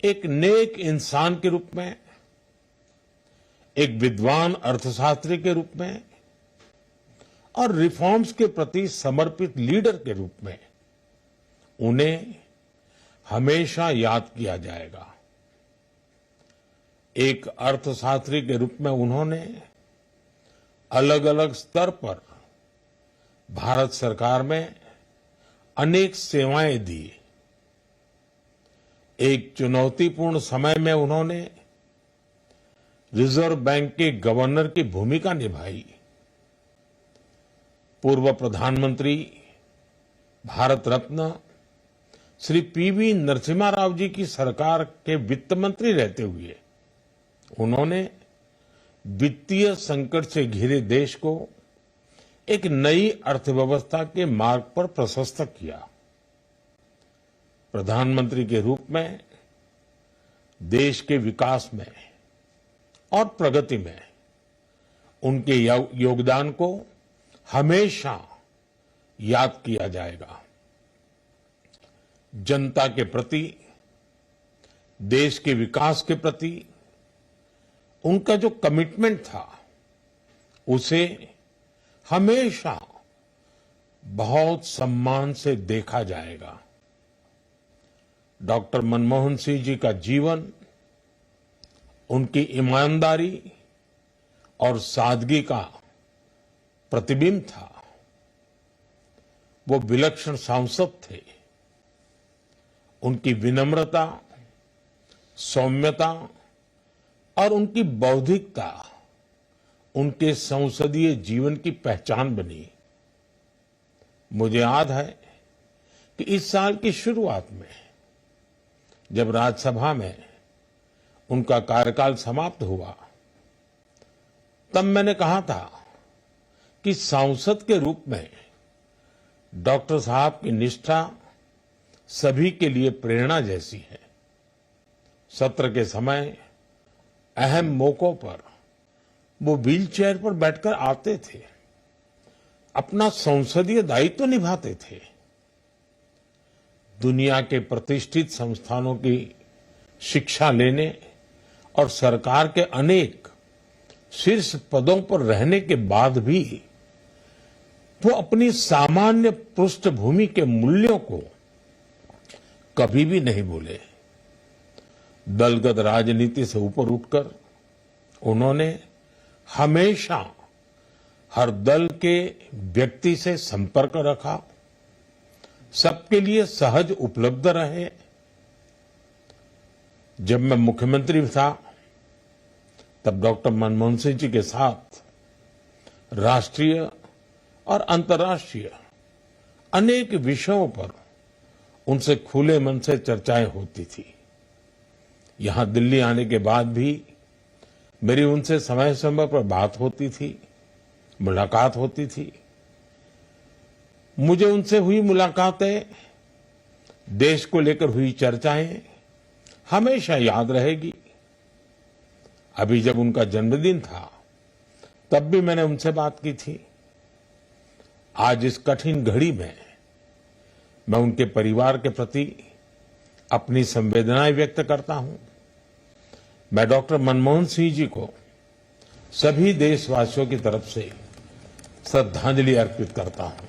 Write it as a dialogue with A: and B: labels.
A: एक नेक इंसान के रूप में, एक विद्वान अर्थशास्त्री के रूप में और रिफॉर्म्स के प्रति समर्पित लीडर के रूप में उन्हें हमेशा याद किया जाएगा। एक अर्थशास्त्री के रूप में उन्होंने अलग अलग स्तर पर भारत सरकार में अनेक सेवाएं दी। एक चुनौतीपूर्ण समय में उन्होंने रिजर्व बैंक के गवर्नर की भूमिका निभाई। पूर्व प्रधानमंत्री, भारत रत्न श्री पीवी नरसिम्हा राव जी की सरकार के वित्त मंत्री रहते हुए उन्होंने वित्तीय संकट से घिरे देश को एक नई अर्थव्यवस्था के मार्ग पर प्रशस्त किया। प्रधानमंत्री के रूप में देश के विकास में और प्रगति में उनके योगदान को हमेशा याद किया जाएगा। जनता के प्रति, देश के विकास के प्रति उनका जो कमिटमेंट था, उसे हमेशा बहुत सम्मान से देखा जाएगा। डॉक्टर मनमोहन सिंह जी का जीवन उनकी ईमानदारी और सादगी का प्रतिबिंब था। वो विलक्षण सांसद थे। उनकी विनम्रता, सौम्यता और उनकी बौद्धिकता उनके संसदीय जीवन की पहचान बनी। मुझे याद है कि इस साल की शुरुआत में जब राज्यसभा में उनका कार्यकाल समाप्त हुआ, तब मैंने कहा था कि सांसद के रूप में डॉक्टर साहब की निष्ठा सभी के लिए प्रेरणा जैसी है। सत्र के समय अहम मौकों पर वो व्हीलचेयर पर बैठकर आते थे, अपना संसदीय दायित्व निभाते थे। दुनिया के प्रतिष्ठित संस्थानों की शिक्षा लेने और सरकार के अनेक शीर्ष पदों पर रहने के बाद भी वो अपनी सामान्य पृष्ठभूमि के मूल्यों को कभी भी नहीं भूले। दलगत राजनीति से ऊपर उठकर उन्होंने हमेशा हर दल के व्यक्ति से संपर्क रखा, सबके लिए सहज उपलब्ध रहे। जब मैं मुख्यमंत्री था, तब डॉक्टर मनमोहन सिंह जी के साथ राष्ट्रीय और अंतर्राष्ट्रीय अनेक विषयों पर उनसे खुले मन से चर्चाएं होती थी। यहां दिल्ली आने के बाद भी मेरी उनसे समय समय पर बात होती थी, मुलाकात होती थी। मुझे उनसे हुई मुलाकातें, देश को लेकर हुई चर्चाएं हमेशा याद रहेगी। अभी जब उनका जन्मदिन था, तब भी मैंने उनसे बात की थी। आज इस कठिन घड़ी में मैं उनके परिवार के प्रति अपनी संवेदनाएं व्यक्त करता हूं। मैं डॉक्टर मनमोहन सिंह जी को सभी देशवासियों की तरफ से श्रद्धांजलि अर्पित करता हूं।